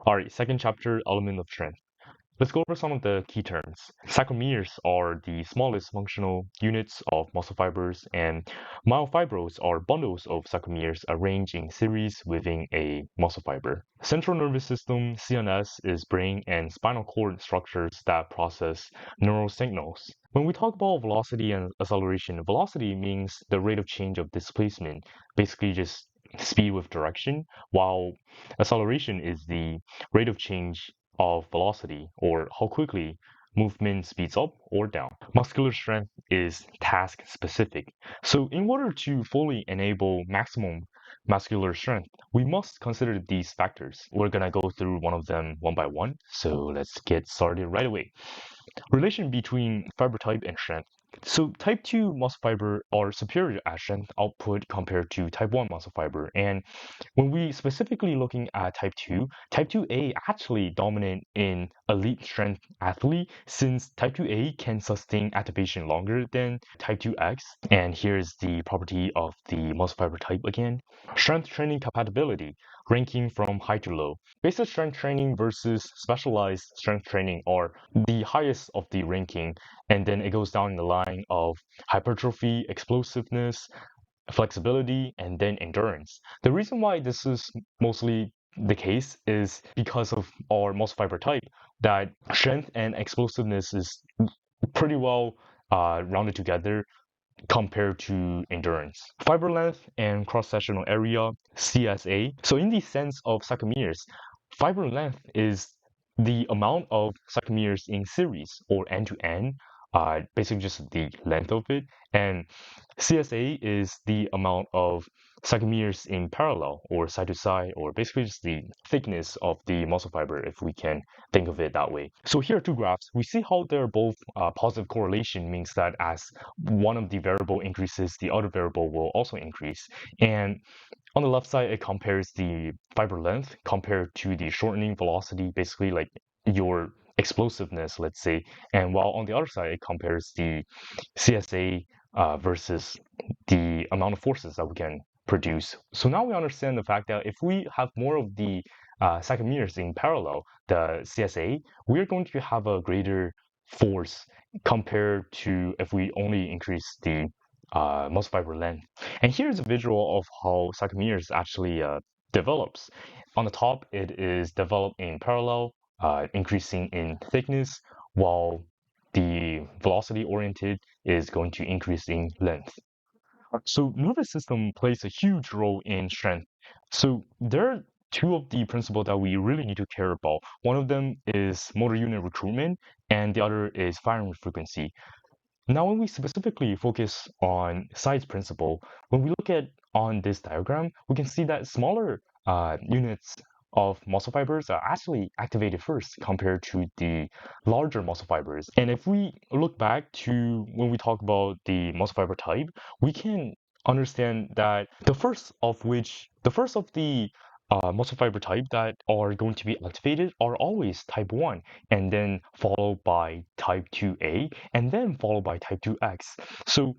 All right, second chapter, element of strength. Let's go over some of the key terms. Sarcomeres are the smallest functional units of muscle fibers, and myofibrils are bundles of sarcomeres arranged in series within a muscle fiber. Central nervous system, CNS, is brain and spinal cord structures that process neural signals. When we talk about velocity and acceleration, velocity means the rate of change of displacement, basically just speed with direction, while acceleration is the rate of change of velocity or how quickly movement speeds up or down. Muscular strength is task specific. So in order to fully enable maximum muscular strength, we must consider these factors. We're gonna go through one of them one by one. So let's get started right away. Relation between fiber type and strength. So type 2 muscle fiber are superior at strength output compared to type 1 muscle fiber. And when we specifically looking at type 2A actually dominant in elite strength athlete since type 2A can sustain activation longer than type 2X. And here's the property of the muscle fiber type again. Strength training compatibility, ranking from high to low. Basic strength training versus specialized strength training are the highest of the ranking, and then it goes down the line of hypertrophy, explosiveness, flexibility, and then endurance. The reason why this is mostly the case is because of our muscle fiber type, that strength and explosiveness is pretty well rounded together compared to endurance. Fiber length and cross-sectional area, CSA. So in the sense of sarcomeres, fiber length is the amount of sarcomeres in series or end-to-end, basically just the length of it. And CSA is the amount of sarcomeres in parallel or side to side, or basically just the thickness of the muscle fiber, if we can think of it that way. So here are two graphs. We see how they're both positive correlation, means that as one of the variable increases, the other variable will also increase. And on the left side, it compares the fiber length compared to the shortening velocity, basically like your explosiveness, let's say. And while on the other side, it compares the CSA versus the amount of forces that we can produce. So now we understand the fact that if we have more of the sarcomeres in parallel, the CSA, we're going to have a greater force compared to if we only increase the muscle fiber length. And here's a visual of how sarcomeres actually develops. On the top, it is developed in parallel, increasing in thickness, while the velocity oriented is going to increase in length. So nervous system plays a huge role in strength. So there are two of the principles that we really need to care about. One of them is motor unit recruitment, and the other is firing frequency. Now, when we specifically focus on size principle, when we look at on this diagram, we can see that smaller units of muscle fibers are actually activated first compared to the larger muscle fibers. And if we look back to when we talk about the muscle fiber type, we can understand that the first of the muscle fiber type that are going to be activated are always type 1, and then followed by type 2A, and then followed by type 2X. So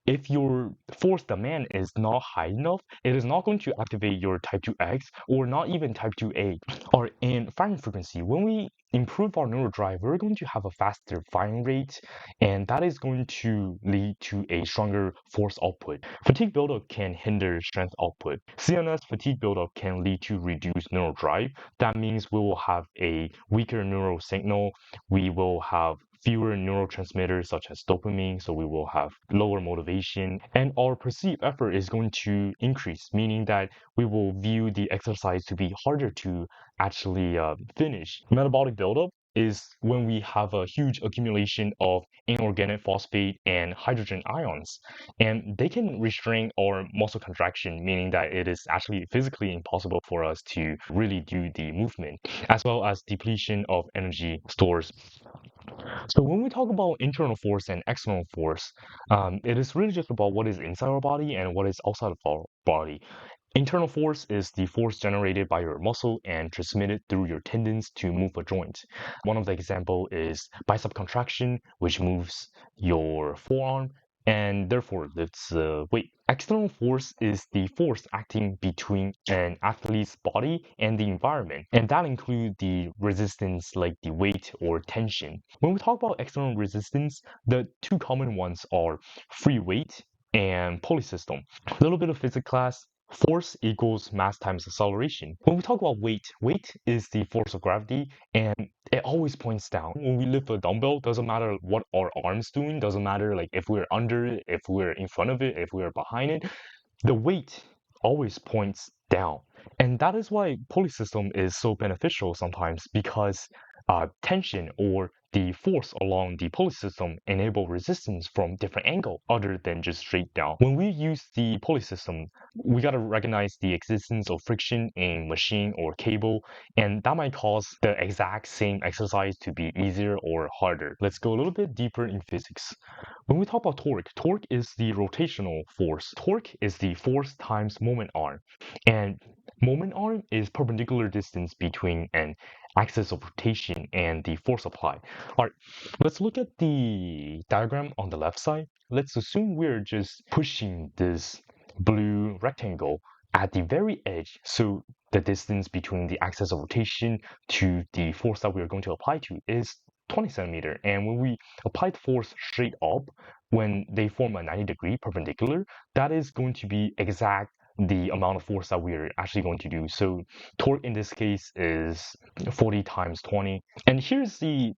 if your force demand is not high enough, it is not going to activate your type 2X or not even type 2A. Or in firing frequency, when we improve our neural drive, we're going to have a faster firing rate, and that is going to lead to a stronger force output. Fatigue buildup can hinder strength output. CNS fatigue buildup can lead to reduced neural drive. That means we will have a weaker neural signal. We will have fewer neurotransmitters such as dopamine, so we will have lower motivation, and our perceived effort is going to increase, meaning that we will view the exercise to be harder to actually finish. Metabolic buildup is when we have a huge accumulation of inorganic phosphate and hydrogen ions, and they can restrain our muscle contraction, meaning that it is actually physically impossible for us to really do the movement, as well as depletion of energy stores. So when we talk about internal force and external force, it is really just about what is inside our body and what is outside of our body. Internal force is the force generated by your muscle and transmitted through your tendons to move a joint. One of the example is bicep contraction, which moves your forearm, and therefore lifts weight. External force is the force acting between an athlete's body and the environment, and that includes the resistance like the weight or tension. When we talk about external resistance, the two common ones are free weight and pulley system. A little bit of physics class. Force equals mass times acceleration. When we talk about weight, weight is the force of gravity, and it always points down. When we lift a dumbbell, doesn't matter what our arms doing, doesn't matter like if we're under it, if we're in front of it, if we're behind it, the weight always points down. And that is why pulley system is so beneficial sometimes because tension or the force along the pulley system enable resistance from different angle other than just straight down. When we use the pulley system, we got to recognize the existence of friction in machine or cable, and that might cause the exact same exercise to be easier or harder. Let's go a little bit deeper in physics. When we talk about torque, torque is the rotational force. Torque is the force times moment arm. And moment arm is perpendicular distance between an axis of rotation and the force applied. All right, let's look at the diagram on the left side. Let's assume we're just pushing this blue rectangle at the very edge. So the distance between the axis of rotation to the force that we are going to apply to is 20 centimeter. And when we apply the force straight up, when they form a 90-degree perpendicular, that is going to be exact the amount of force that we're actually going to do. So torque in this case is 40 times 20. And here's the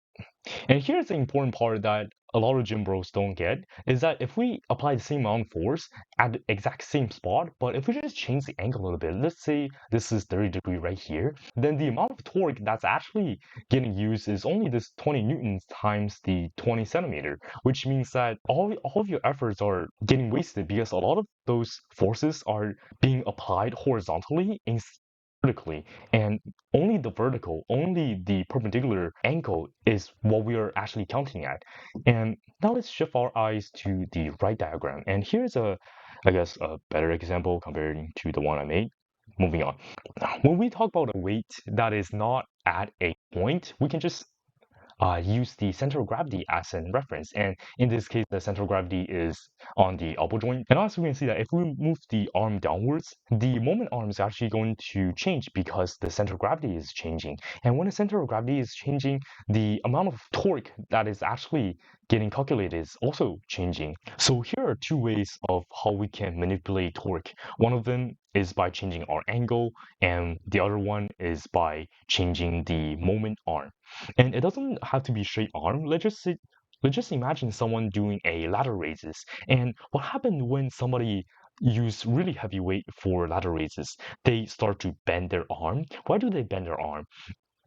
important part that a lot of gym bros don't get is that if we apply the same amount of force at the exact same spot, but if we just change the angle a little bit, let's say this is 30 degree right here, then the amount of torque that's actually getting used is only this 20 newtons times the 20 centimeter, which means that all of your efforts are getting wasted because a lot of those forces are being applied horizontally instead vertically, and only the perpendicular angle is what we are actually counting at. And now let's shift our eyes to the right diagram. And here's I guess, a better example comparing to the one I made. Moving on. When we talk about a weight that is not at a point, we can just use the center of gravity as a reference. And in this case, the center of gravity is on the elbow joint. And also we can see that if we move the arm downwards, the moment arm is actually going to change because the center of gravity is changing. And when the center of gravity is changing, the amount of torque that is actually getting calculated is also changing. So here are two ways of how we can manipulate torque. One of them is by changing our angle, and the other one is by changing the moment arm. And it doesn't have to be straight arm. Let's just imagine someone doing a ladder raises. And what happened when somebody use really heavy weight for ladder raises? They start to bend their arm. Why do they bend their arm?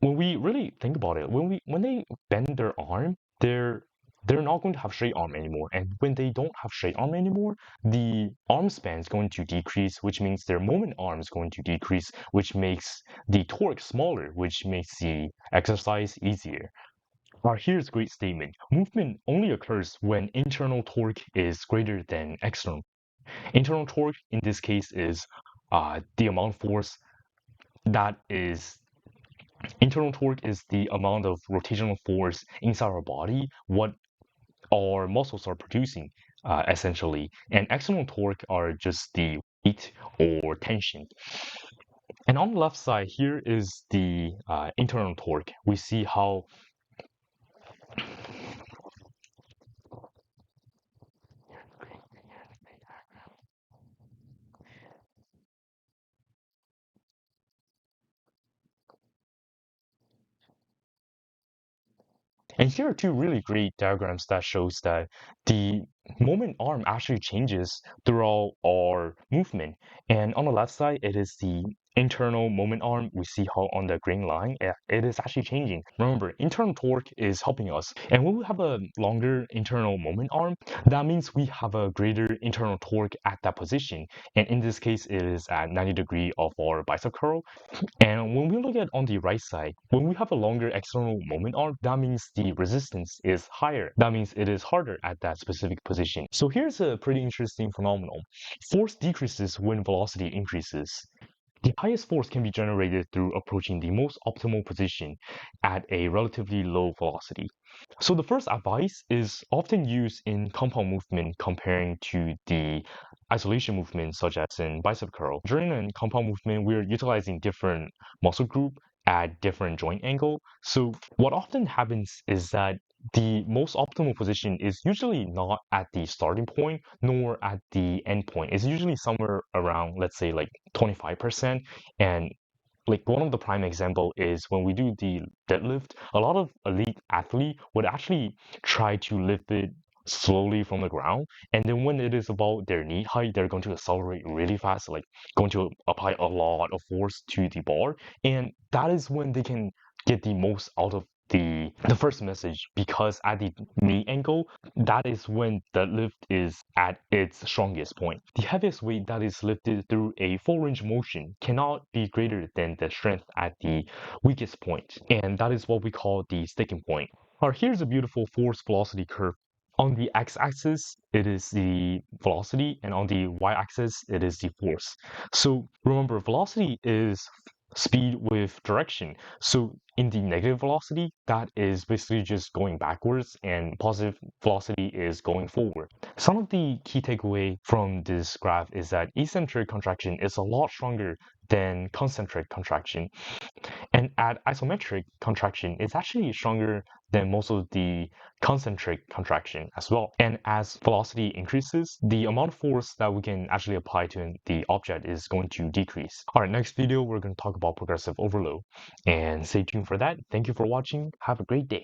When we really think about it, when they bend their arm, they're not going to have straight arm anymore. And when they don't have straight arm anymore, the arm span is going to decrease, which means their moment arm is going to decrease, which makes the torque smaller, which makes the exercise easier. Now, here's a great statement. Movement only occurs when internal torque is greater than external. Internal torque in this case is the amount of force that is internal torque is the amount of rotational force inside our body, what our muscles are producing, essentially. And external torque are just the weight or tension. And on the left side, here is the internal torque. We see how And here are two really great diagrams that shows that the moment arm actually changes throughout our movement. And on the left side, it is the internal moment arm. We see how on the green line, it is actually changing. Remember, internal torque is helping us. And when we have a longer internal moment arm, that means we have a greater internal torque at that position. And in this case, it is at 90 degree of our bicep curl. And when we look at on the right side, when we have a longer external moment arm, that means the resistance is higher. That means it is harder at that specific position. So here's a pretty interesting phenomenon. Force decreases when velocity increases. The highest force can be generated through approaching the most optimal position at a relatively low velocity. So the first advice is often used in compound movement comparing to the isolation movement such as in bicep curl. During a compound movement, we're utilizing different muscle group at different joint angle. So what often happens is that the most optimal position is usually not at the starting point nor at the end point. It's usually somewhere around, let's say, like 25%. And like one of the prime example is when we do the deadlift, a lot of elite athlete would actually try to lift it slowly from the ground. And then when it is about their knee height, they're going to accelerate really fast, like going to apply a lot of force to the bar. And that is when they can get the most out of the first message, because at the knee angle, that is when the lift is at its strongest point. The heaviest weight that is lifted through a full range of motion cannot be greater than the strength at the weakest point, and that is what we call the sticking point. Alright, here's a beautiful force velocity curve. On the x-axis, it is the velocity, and on the y-axis, it is the force. So remember, velocity is speed with direction. So in the negative velocity, that is basically just going backwards, and positive velocity is going forward. Some of the key takeaway from this graph is that eccentric contraction is a lot stronger than concentric contraction. And at isometric contraction, it's actually stronger than most of the concentric contraction as well. And as velocity increases, the amount of force that we can actually apply to the object is going to decrease. All right, next video, we're going to talk about progressive overload. And stay tuned for that. Thank you for watching. Have a great day.